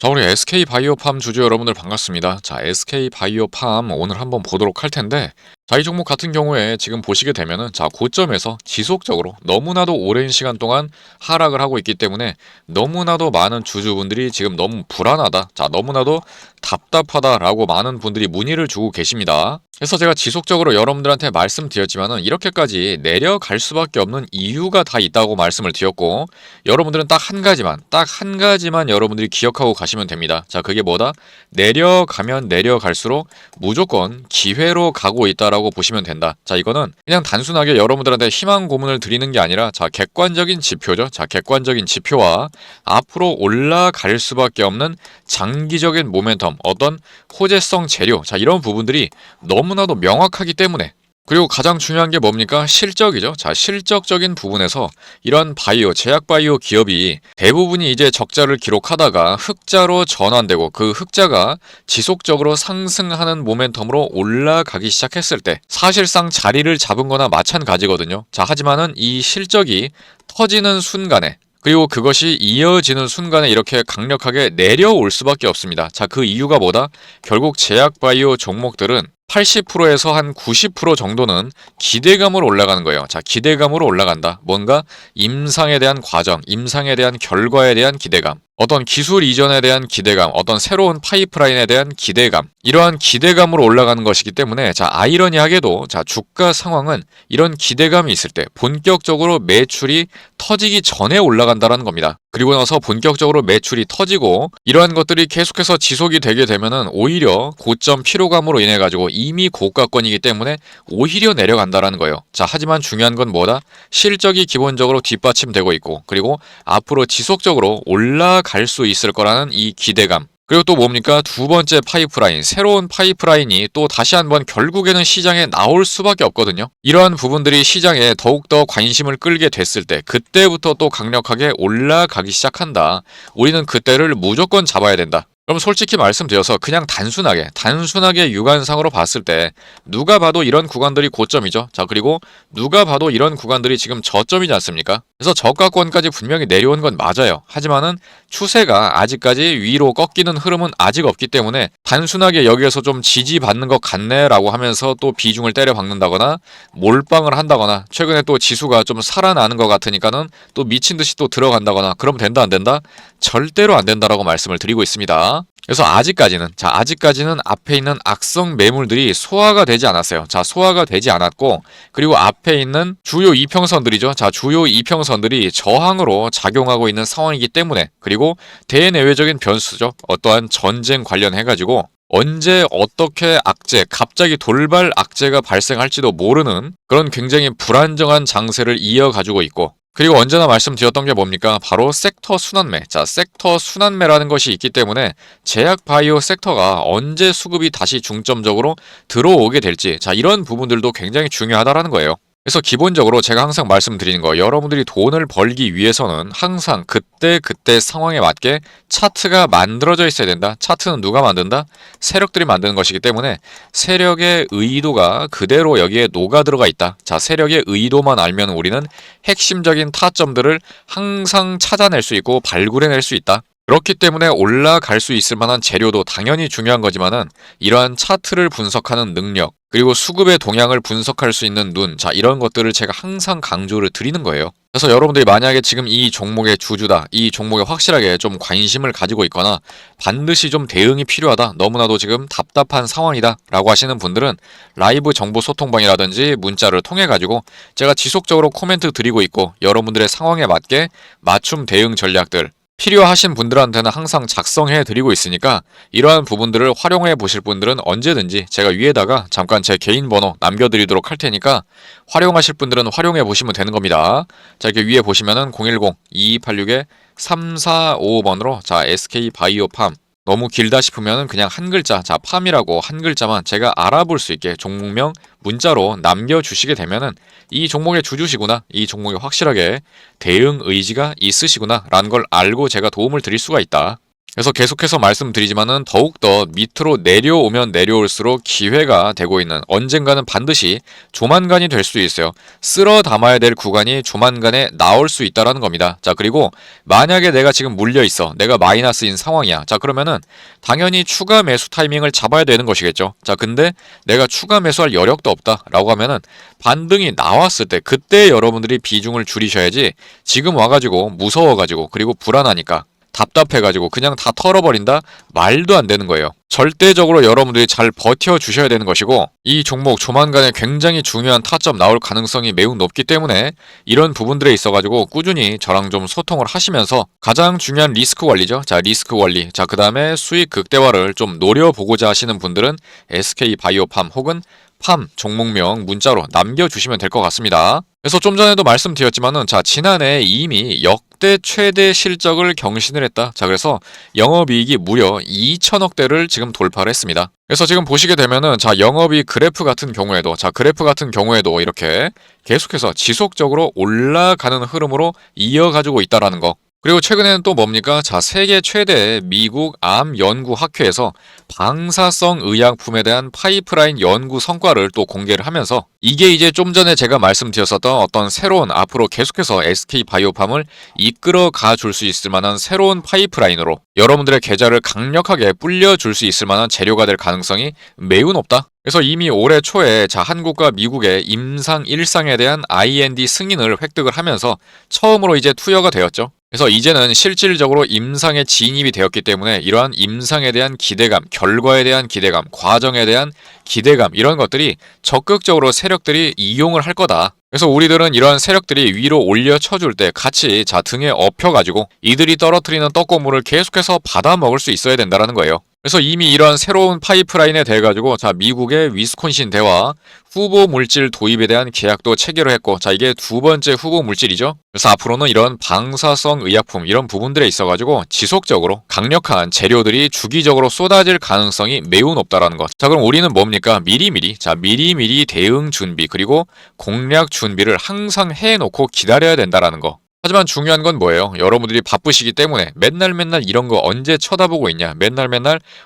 자, 우리 SK바이오팜 주주 여러분들 반갑습니다. 자, SK바이오팜 오늘 한번 보도록 할 텐데, 자, 이 종목 같은 경우에 지금 보시게 되면은, 자, 고점에서 지속적으로 너무나도 오랜 시간 동안 하락을 하고 있기 때문에 너무나도 많은 주주분들이 지금 너무 불안하다, 자, 너무나도 답답하다라고 많은 분들이 문의를 주고 계십니다. 그래서 제가 지속적으로 여러분들한테 말씀드렸지만은 이렇게까지 내려갈 수밖에 없는 이유가 다 있다고 말씀을 드렸고, 여러분들은 딱 한 가지만 여러분들이 기억하고 가시면 됩니다. 자, 그게 뭐다? 내려가면 내려갈수록 무조건 기회로 가고 있다라고 보시면 된다. 자, 이거는 그냥 단순하게 여러분들한테 희망 고문을 드리는 게 아니라, 자, 객관적인 지표죠. 자, 객관적인 지표와 앞으로 올라갈 수밖에 없는 장기적인 모멘텀, 어떤 호재성 재료, 자, 이런 부분들이 너무나도 명확하기 때문에, 그리고 가장 중요한 게 뭡니까? 실적이죠. 자, 실적적인 부분에서 이런 바이오, 제약 바이오 기업이 대부분이 이제 적자를 기록하다가 흑자로 전환되고, 그 흑자가 지속적으로 상승하는 모멘텀으로 올라가기 시작했을 때 사실상 자리를 잡은 거나 마찬가지거든요. 자, 하지만은 이 실적이 터지는 순간에, 그리고 그것이 이어지는 순간에 이렇게 강력하게 내려올 수밖에 없습니다. 자, 그 이유가 뭐다? 결국 제약 바이오 종목들은 80%에서 한 90% 정도는 기대감으로 올라가는 거예요. 자, 기대감으로 올라간다. 뭔가 임상에 대한 과정, 임상에 대한 결과에 대한 기대감, 어떤 기술 이전에 대한 기대감, 어떤 새로운 파이프라인에 대한 기대감, 이러한 기대감으로 올라가는 것이기 때문에, 자, 아이러니하게도, 자, 주가 상황은 이런 기대감이 있을 때 본격적으로 매출이 터지기 전에 올라간다는 겁니다. 그리고 나서 본격적으로 매출이 터지고 이러한 것들이 계속해서 지속이 되게 되면은 오히려 고점 피로감으로 인해 가지고 이미 고가권이기 때문에 오히려 내려간다라는 거예요. 자, 하지만 중요한 건 뭐다? 실적이 기본적으로 뒷받침되고 있고, 그리고 앞으로 지속적으로 올라갈 수 있을 거라는 이 기대감, 그리고 또 뭡니까? 두 번째 파이프라인, 새로운 파이프라인이 또 다시 한번 결국에는 시장에 나올 수밖에 없거든요. 이러한 부분들이 시장에 더욱더 관심을 끌게 됐을 때, 그때부터 또 강력하게 올라가기 시작한다. 우리는 그때를 무조건 잡아야 된다. 그럼 솔직히 말씀드려서 그냥 단순하게 육안상으로 봤을 때 누가 봐도 이런 구간들이 고점이죠. 자, 그리고 누가 봐도 이런 구간들이 지금 저점이지 않습니까? 그래서 저가권까지 분명히 내려온 건 맞아요. 하지만은 추세가 아직까지 위로 꺾이는 흐름은 아직 없기 때문에 단순하게 여기에서 좀 지지받는 것 같네라고 하면서 또 비중을 때려 박는다거나 몰빵을 한다거나, 최근에 또 지수가 좀 살아나는 것 같으니까는 또 미친 듯이 또 들어간다거나, 그럼 된다 안 된다? 절대로 안 된다라고 말씀을 드리고 있습니다. 그래서 아직까지는 앞에 있는 악성 매물들이 소화가 되지 않았어요. 자, 소화가 되지 않았고, 그리고 앞에 있는 주요 이평선들이죠. 자, 주요 이평선들이 저항으로 작용하고 있는 상황이기 때문에, 그리고 대내외적인 변수죠. 어떠한 전쟁 관련해가지고 언제 어떻게 갑자기 돌발 악재가 발생할지도 모르는 그런 굉장히 불안정한 장세를 이어가지고 있고, 그리고 언제나 말씀드렸던 게 뭡니까? 바로 섹터 순환매. 자, 섹터 순환매라는 것이 있기 때문에 제약 바이오 섹터가 언제 수급이 다시 중점적으로 들어오게 될지, 자, 이런 부분들도 굉장히 중요하다라는 거예요. 그래서 기본적으로 제가 항상 말씀드리는 거, 여러분들이 돈을 벌기 위해서는 항상 그때 상황에 맞게 차트가 만들어져 있어야 된다. 차트는 누가 만든다? 세력들이 만드는 것이기 때문에 세력의 의도가 그대로 여기에 녹아 들어가 있다. 자, 세력의 의도만 알면 우리는 핵심적인 타점들을 항상 찾아낼 수 있고 발굴해낼 수 있다. 그렇기 때문에 올라갈 수 있을 만한 재료도 당연히 중요한 거지만은 이러한 차트를 분석하는 능력, 그리고 수급의 동향을 분석할 수 있는 눈, 자, 이런 것들을 제가 항상 강조를 드리는 거예요. 그래서 여러분들이 만약에 지금 이 종목의 주주다, 이 종목에 확실하게 좀 관심을 가지고 있거나 반드시 좀 대응이 필요하다, 너무나도 지금 답답한 상황이다 라고 하시는 분들은 라이브 정보 소통방이라든지 문자를 통해 가지고 제가 지속적으로 코멘트 드리고 있고, 여러분들의 상황에 맞게 맞춤 대응 전략들 필요하신 분들한테는 항상 작성해 드리고 있으니까, 이러한 부분들을 활용해 보실 분들은 언제든지 제가 위에다가 잠깐 제 개인 번호 남겨드리도록 할 테니까 활용하실 분들은 활용해 보시면 되는 겁니다. 자, 이렇게 위에 보시면은 010-2286-3455번으로 자, SK바이오팜, 너무 길다 싶으면 그냥 한 글자, 자, 팜이라고 한 글자만 제가 알아볼 수 있게 종목명 문자로 남겨주시게 되면은 이 종목의 주주시구나, 이 종목에 확실하게 대응 의지가 있으시구나 라는 걸 알고 제가 도움을 드릴 수가 있다. 그래서 계속해서 말씀드리지만은 더욱더 밑으로 내려오면 내려올수록 기회가 되고 있는, 언젠가는 반드시 조만간이 될 수 있어요. 쓸어 담아야 될 구간이 조만간에 나올 수 있다라는 겁니다. 자, 그리고 만약에 내가 지금 물려 있어, 내가 마이너스인 상황이야. 자, 그러면은 당연히 추가 매수 타이밍을 잡아야 되는 것이겠죠. 자, 근데 내가 추가 매수할 여력도 없다라고 하면은 반등이 나왔을 때 그때 여러분들이 비중을 줄이셔야지, 지금 와가지고 무서워가지고 그리고 불안하니까 답답해가지고 그냥 다 털어버린다? 말도 안 되는 거예요. 절대적으로 여러분들이 잘 버텨주셔야 되는 것이고, 이 종목 조만간에 굉장히 중요한 타점 나올 가능성이 매우 높기 때문에 이런 부분들에 있어가지고 꾸준히 저랑 좀 소통을 하시면서 가장 중요한 리스크 관리죠. 자, 리스크 관리. 자, 그 다음에 수익 극대화를 좀 노려보고자 하시는 분들은 SK바이오팜 혹은 팜 종목명 문자로 남겨주시면 될 것 같습니다. 그래서 좀 전에도 말씀드렸지만은, 자, 지난해 이미 역대 최대 실적을 경신을 했다. 자, 그래서 영업이익이 무려 2천억대를 지금 돌파를 했습니다. 그래서 지금 보시게 되면은, 자, 영업이익 그래프 같은 경우에도, 자, 그래프 같은 경우에도 이렇게 계속해서 지속적으로 올라가는 흐름으로 이어가지고 있다라는 거. 그리고 최근에는 또 뭡니까? 자, 세계 최대 미국 암 연구 학회에서 방사성 의약품에 대한 파이프라인 연구 성과를 또 공개를 하면서, 이게 이제 좀 전에 제가 말씀드렸었던 어떤 새로운, 앞으로 계속해서 SK바이오팜을 이끌어 가 줄 수 있을 만한 새로운 파이프라인으로 여러분들의 계좌를 강력하게 불려줄 수 있을 만한 재료가 될 가능성이 매우 높다. 그래서 이미 올해 초에, 자, 한국과 미국의 임상 1상에 대한 IND 승인을 획득을 하면서 처음으로 이제 투여가 되었죠. 그래서 이제는 실질적으로 임상에 진입이 되었기 때문에 이러한 임상에 대한 기대감, 결과에 대한 기대감, 과정에 대한 기대감, 이런 것들이 적극적으로 세력들이 이용을 할 거다. 그래서 우리들은 이러한 세력들이 위로 올려 쳐줄 때 같이, 자, 등에 업혀가지고 이들이 떨어뜨리는 떡고물을 계속해서 받아 먹을 수 있어야 된다는 거예요. 그래서 이미 이러한 새로운 파이프라인에 대해 가지고, 자, 미국의 위스콘신 대와 후보 물질 도입에 대한 계약도 체결을 했고, 자, 이게 두 번째 후보 물질이죠. 그래서 앞으로는 이런 방사성 의약품, 이런 부분들에 있어 가지고 지속적으로 강력한 재료들이 주기적으로 쏟아질 가능성이 매우 높다라는 것. 자, 그럼 우리는 뭡니까? 미리미리, 자, 미리미리 대응 준비 그리고 공략 준비를 항상 해놓고 기다려야 된다라는 거. 하지만 중요한 건 뭐예요? 여러분들이 바쁘시기 때문에 맨날 이런 거 언제 쳐다보고 있냐? 맨날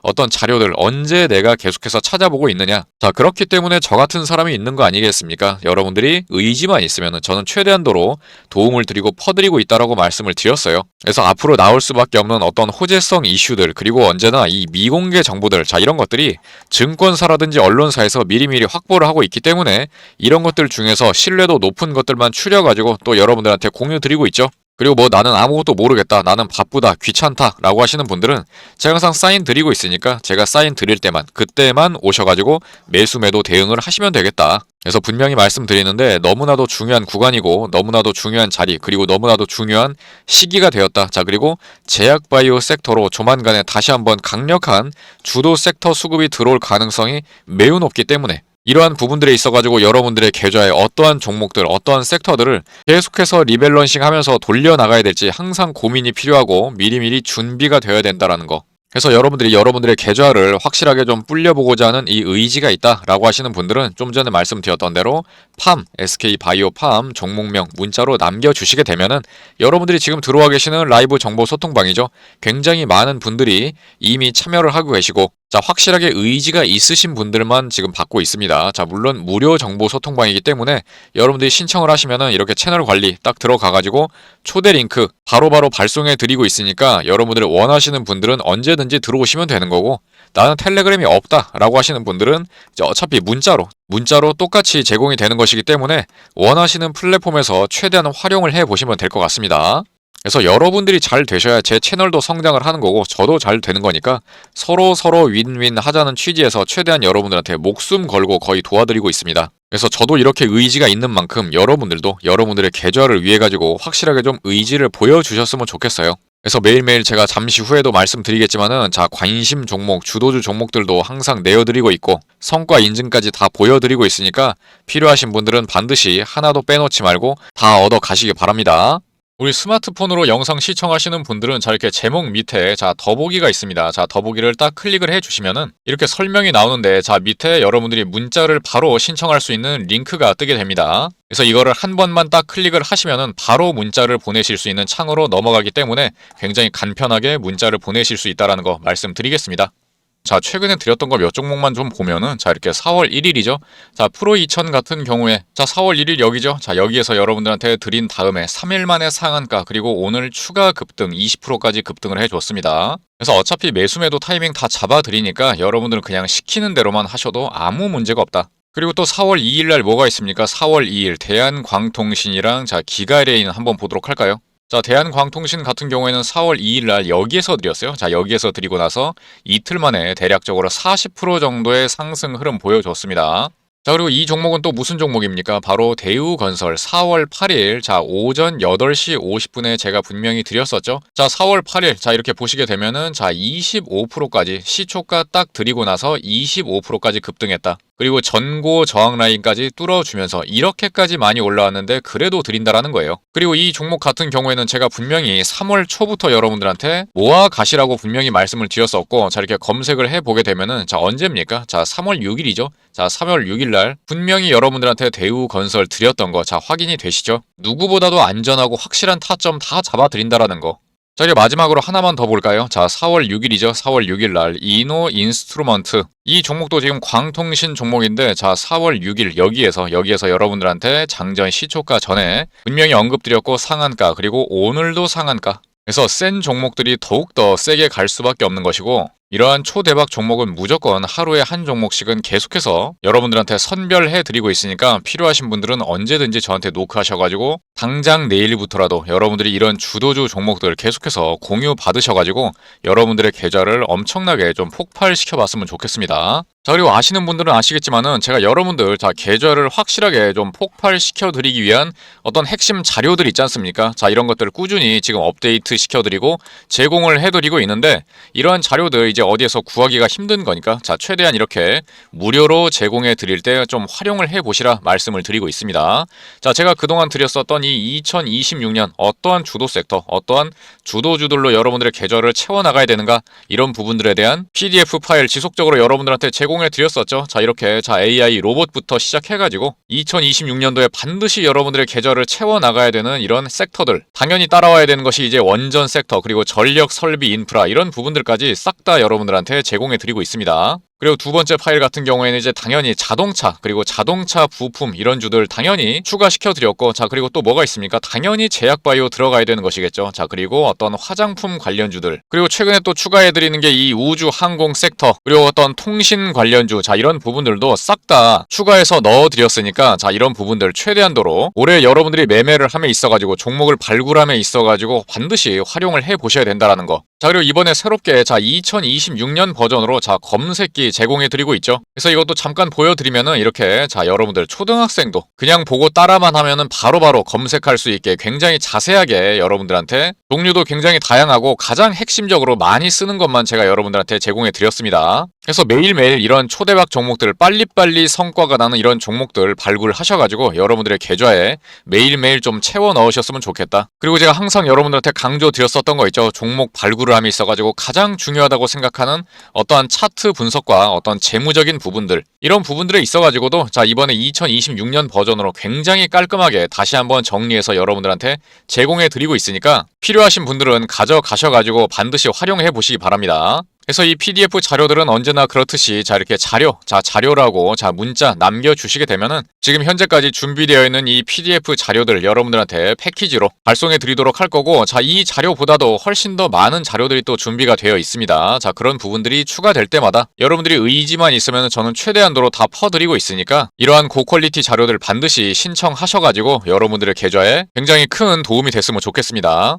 어떤 자료들 언제 내가 계속해서 찾아보고 있느냐? 자, 그렇기 때문에 저 같은 사람이 있는 거 아니겠습니까? 여러분들이 의지만 있으면 저는 최대한도로 도움을 드리고 퍼드리고 있다라고 말씀을 드렸어요. 그래서 앞으로 나올 수밖에 없는 어떤 호재성 이슈들, 그리고 언제나 이 미공개 정보들, 자, 이런 것들이 증권사라든지 언론사에서 미리미리 확보를 하고 있기 때문에 이런 것들 중에서 신뢰도 높은 것들만 추려가지고 또 여러분들한테 공유 드리고 있죠. 그리고 뭐 나는 아무것도 모르겠다, 나는 바쁘다, 귀찮다 라고 하시는 분들은 제가 항상 사인 드리고 있으니까 제가 사인 드릴 때만, 그때만 오셔가지고 매수 매도 대응을 하시면 되겠다. 그래서 분명히 말씀드리는데, 너무나도 중요한 구간이고 너무나도 중요한 자리, 그리고 너무나도 중요한 시기가 되었다. 자, 그리고 제약바이오 섹터로 조만간에 다시 한번 강력한 주도 섹터 수급이 들어올 가능성이 매우 높기 때문에 이러한 부분들에 있어가지고 여러분들의 계좌에 어떠한 종목들, 어떠한 섹터들을 계속해서 리밸런싱 하면서 돌려나가야 될지 항상 고민이 필요하고 미리미리 준비가 되어야 된다는 거. 그래서 여러분들이 여러분들의 계좌를 확실하게 좀 불려보고자 하는 이 의지가 있다라고 하시는 분들은 좀 전에 말씀드렸던 대로 팜, SK바이오팜 종목명 문자로 남겨주시게 되면은 여러분들이 지금 들어와 계시는 라이브 정보 소통방이죠. 굉장히 많은 분들이 이미 참여를 하고 계시고, 자, 확실하게 의지가 있으신 분들만 지금 받고 있습니다. 자, 물론 무료 정보 소통방이기 때문에 여러분들이 신청을 하시면은 이렇게 채널 관리 딱 들어가가지고 초대 링크 바로바로 발송해 드리고 있으니까 여러분들 원하시는 분들은 언제든지 들어오시면 되는 거고, 나는 텔레그램이 없다라고 하시는 분들은 이제 어차피 문자로 똑같이 제공이 되는 것이기 때문에 원하시는 플랫폼에서 최대한 활용을 해 보시면 될 것 같습니다. 그래서 여러분들이 잘 되셔야 제 채널도 성장을 하는 거고 저도 잘 되는 거니까 서로 윈윈 하자는 취지에서 최대한 여러분들한테 목숨 걸고 거의 도와드리고 있습니다. 그래서 저도 이렇게 의지가 있는 만큼 여러분들도 여러분들의 계좌를 위해 가지고 확실하게 좀 의지를 보여주셨으면 좋겠어요. 그래서 매일매일 제가 잠시 후에도 말씀드리겠지만은, 자, 관심 종목, 주도주 종목들도 항상 내어드리고 있고 성과 인증까지 다 보여드리고 있으니까 필요하신 분들은 반드시 하나도 빼놓지 말고 다 얻어 가시기 바랍니다. 우리 스마트폰으로 영상 시청하시는 분들은 자 이렇게 제목 밑에 자 더보기가 있습니다. 자 더보기를 딱 클릭을 해주시면은 이렇게 설명이 나오는데 자 밑에 여러분들이 문자를 바로 신청할 수 있는 링크가 뜨게 됩니다. 그래서 이거를 한 번만 딱 클릭을 하시면은 바로 문자를 보내실 수 있는 창으로 넘어가기 때문에 굉장히 간편하게 문자를 보내실 수 있다는 거 말씀드리겠습니다. 자, 최근에 드렸던 거 몇 종목만 좀 보면은, 자, 이렇게 4월 1일이죠. 자, 프로 2000 같은 경우에, 자, 4월 1일 여기죠. 자, 여기에서 여러분들한테 드린 다음에 3일 만에 상한가, 그리고 오늘 추가 급등 20%까지 급등을 해줬습니다. 그래서 어차피 매수매도 타이밍 다 잡아드리니까 여러분들은 그냥 시키는 대로만 하셔도 아무 문제가 없다. 그리고 또 4월 2일 날 뭐가 있습니까? 4월 2일 대한광통신이랑 자, 기가레인 한번 보도록 할까요? 자, 대한광통신 같은 경우에는 4월 2일 날 여기에서 드렸어요. 자, 여기에서 드리고 나서 이틀 만에 대략적으로 40% 정도의 상승 흐름 보여줬습니다. 자, 그리고 이 종목은 또 무슨 종목입니까? 바로 대우건설 4월 8일 자 오전 8시 50분에 제가 분명히 드렸었죠. 자 4월 8일 자 이렇게 보시게 되면은 자 25%까지 시초가 딱 드리고 나서 25%까지 급등했다. 그리고 전고 저항 라인까지 뚫어주면서 이렇게까지 많이 올라왔는데 그래도 드린다라는 거예요. 그리고 이 종목 같은 경우에는 제가 분명히 3월 초부터 여러분들한테 모아 가시라고 분명히 말씀을 드렸었고 자 이렇게 검색을 해보게 되면은 자 언제입니까? 자 3월 6일이죠. 자 3월 6일 날 분명히 여러분들한테 대우건설 드렸던 거 자 확인이 되시죠? 누구보다도 안전하고 확실한 타점 다 잡아드린다라는 거. 자, 그리고 마지막으로 하나만 더 볼까요? 자, 4월 6일이죠. 4월 6일 날 이노 인스트루먼트 이 종목도 지금 광통신 종목인데 자, 4월 6일 여기에서 여러분들한테 장전 시초가 전에 분명히 언급드렸고 상한가 그리고 오늘도 상한가 그래서 센 종목들이 더욱더 세게 갈 수밖에 없는 것이고 이러한 초대박 종목은 무조건 하루에 한 종목씩은 계속해서 여러분들한테 선별해 드리고 있으니까 필요하신 분들은 언제든지 저한테 노크하셔가지고 당장 내일부터라도 여러분들이 이런 주도주 종목들 계속해서 공유 받으셔가지고 여러분들의 계좌를 엄청나게 좀 폭발시켜 봤으면 좋겠습니다. 자, 그리고 아시는 분들은 아시겠지만은 제가 여러분들 자 계좌를 확실하게 좀 폭발시켜 드리기 위한 어떤 핵심 자료들 있지 않습니까? 자, 이런 것들을 꾸준히 지금 업데이트 시켜 드리고 제공을 해 드리고 있는데 이러한 자료들 이제 어디에서 구하기가 힘든 거니까 자 최대한 이렇게 무료로 제공해 드릴 때 좀 활용을 해 보시라 말씀을 드리고 있습니다. 자, 제가 그동안 드렸었던 이 2026년 어떠한 주도 섹터, 어떠한 주도주들로 여러분들의 계좌를 채워 나가야 되는가 이런 부분들에 대한 PDF 파일 지속적으로 여러분들한테 제공해 드렸었죠. 자, 이렇게 자 AI 로봇부터 시작해 가지고 2026년도에 반드시 여러분들의 계좌를 채워 나가야 되는 이런 섹터들 당연히 따라와야 되는 것이 이제 원전 섹터 그리고 전력 설비 인프라 이런 부분들까지 싹 다 여러분들한테 제공해 드리고 있습니다. 그리고 두 번째 파일 같은 경우에는 이제 당연히 자동차 그리고 자동차 부품 이런 주들 당연히 추가시켜 드렸고 자 그리고 또 뭐가 있습니까? 당연히 제약바이오 들어가야 되는 것이겠죠. 자 그리고 어떤 화장품 관련주들 그리고 최근에 또 추가해 드리는 게 이 우주 항공 섹터 그리고 어떤 통신 관련주 자 이런 부분들도 싹 다 추가해서 넣어 드렸으니까 자 이런 부분들 최대한도로 올해 여러분들이 매매를 함에 있어 가지고 종목을 발굴함에 있어 가지고 반드시 활용을 해 보셔야 된다라는 거. 자 그리고 이번에 새롭게 자 2026년 버전으로 자 검색기 제공해 드리고 있죠. 그래서 이것도 잠깐 보여드리면은 이렇게 자 여러분들 초등학생도 그냥 보고 따라만 하면은 바로바로 검색할 수 있게 굉장히 자세하게 여러분들한테 종류도 굉장히 다양하고 가장 핵심적으로 많이 쓰는 것만 제가 여러분들한테 제공해 드렸습니다. 그래서 매일매일 이런 초대박 종목들 빨리빨리 성과가 나는 이런 종목들 발굴하셔가지고 여러분들의 계좌에 매일매일 좀 채워 넣으셨으면 좋겠다. 그리고 제가 항상 여러분들한테 강조 드렸었던 거 있죠. 종목 발굴을 함이 있어가지고 가장 중요하다고 생각하는 어떠한 차트 분석과 어떤 재무적인 부분들 이런 부분들에 있어가지고도 자 이번에 2026년 버전으로 굉장히 깔끔하게 다시 한번 정리해서 여러분들한테 제공해 드리고 있으니까 필요하신 분들은 가져가셔가지고 반드시 활용해 보시기 바랍니다. 그래서 이 PDF 자료들은 언제나 그렇듯이 자 이렇게 자료라고 자 문자 남겨주시게 되면은 지금 현재까지 준비되어 있는 이 PDF 자료들 여러분들한테 패키지로 발송해 드리도록 할 거고 자 이 자료보다도 훨씬 더 많은 자료들이 또 준비가 되어 있습니다. 자 그런 부분들이 추가될 때마다 여러분들이 의지만 있으면 저는 최대한도로 다 퍼드리고 있으니까 이러한 고퀄리티 자료들 반드시 신청하셔가지고 여러분들의 계좌에 굉장히 큰 도움이 됐으면 좋겠습니다.